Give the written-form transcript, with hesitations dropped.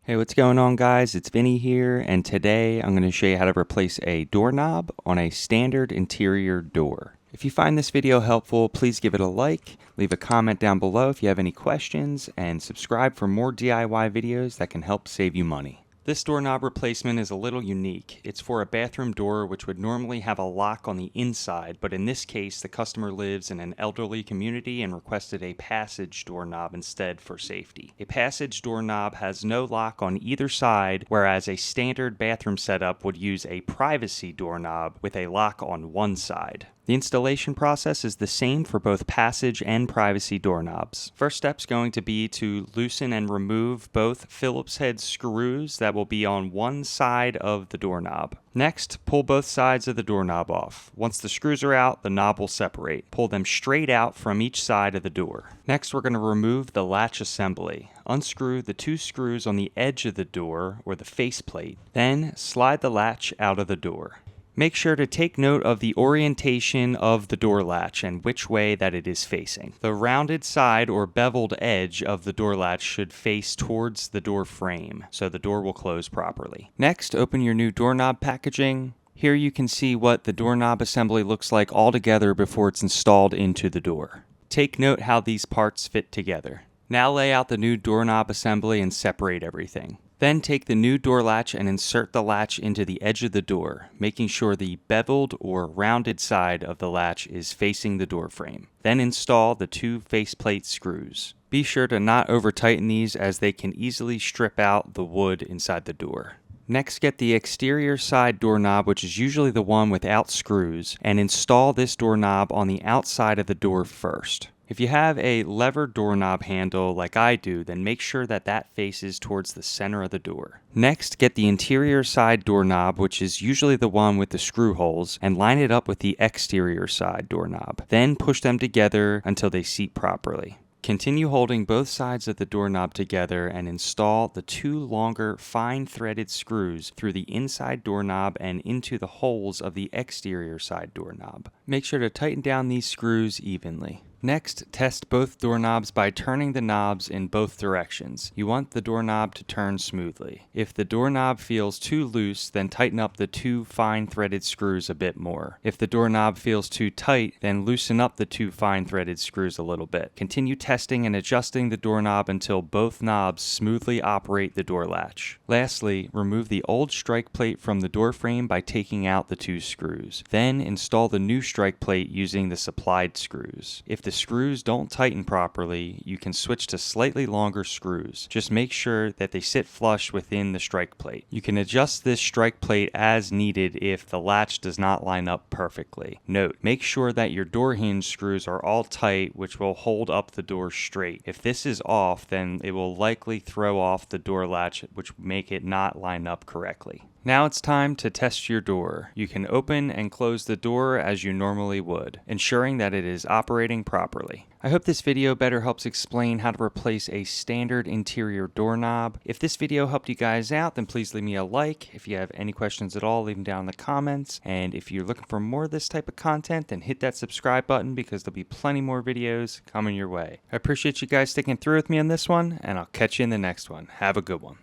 Hey, what's going on, guys? It's Vinny here, and today I'm going to show you how to replace a doorknob on a standard interior door. If you find this video helpful, please give it a like, leave a comment down below if you have any questions, and subscribe for more DIY videos that can help save you money. This doorknob replacement is a little unique. It's for a bathroom door which would normally have a lock on the inside, but in this case the customer lives in an elderly community and requested a passage doorknob instead for safety. A passage doorknob has no lock on either side, whereas a standard bathroom setup would use a privacy doorknob with a lock on one side. The installation process is the same for both passage and privacy doorknobs. First step's going to be to loosen and remove both Phillips head screws that will be on one side of the doorknob. Next, pull both sides of the doorknob off. Once the screws are out, the knob will separate. Pull them straight out from each side of the door. Next, we're going to remove the latch assembly. Unscrew the two screws on the edge of the door, or the faceplate. Then, slide the latch out of the door. Make sure to take note of the orientation of the door latch and which way that it is facing. The rounded side or beveled edge of the door latch should face towards the door frame, so the door will close properly. Next, open your new doorknob packaging. Here you can see what the doorknob assembly looks like all together before it's installed into the door. Take note how these parts fit together. Now lay out the new doorknob assembly and separate everything. Then take the new door latch and insert the latch into the edge of the door, making sure the beveled or rounded side of the latch is facing the door frame. Then install the two faceplate screws. Be sure to not over tighten these as they can easily strip out the wood inside the door. Next, get the exterior side doorknob, which is usually the one without screws, and install this doorknob on the outside of the door first. If you have a lever doorknob handle like I do, then make sure that that faces towards the center of the door. Next, get the interior side doorknob, which is usually the one with the screw holes, and line it up with the exterior side doorknob. Then push them together until they seat properly. Continue holding both sides of the doorknob together and install the two longer fine threaded screws through the inside doorknob and into the holes of the exterior side doorknob. Make sure to tighten down these screws evenly. Next, test both doorknobs by turning the knobs in both directions. You want the doorknob to turn smoothly. If the doorknob feels too loose, then tighten up the two fine threaded screws a bit more. If the doorknob feels too tight, then loosen up the two fine threaded screws a little bit. Continue testing and adjusting the doorknob until both knobs smoothly operate the door latch. Lastly, remove the old strike plate from the door frame by taking out the two screws. Then install the new strike plate using the supplied screws. If the screws don't tighten properly, you can switch to slightly longer screws. Just make sure that they sit flush within the strike plate. You can adjust this strike plate as needed if the latch does not line up perfectly. Note, make sure that your door hinge screws are all tight, which will hold up the door straight. If this is off, then it will likely throw off the door latch, which will make it not line up correctly. Now it's time to test your door. You can open and close the door as you normally would, ensuring that it is operating properly. I hope this video better helps explain how to replace a standard interior doorknob. If this video helped you guys out, then please leave me a like. If you have any questions at all, leave them down in the comments. And if you're looking for more of this type of content, then hit that subscribe button because there'll be plenty more videos coming your way. I appreciate you guys sticking through with me on this one, and I'll catch you in the next one. Have a good one.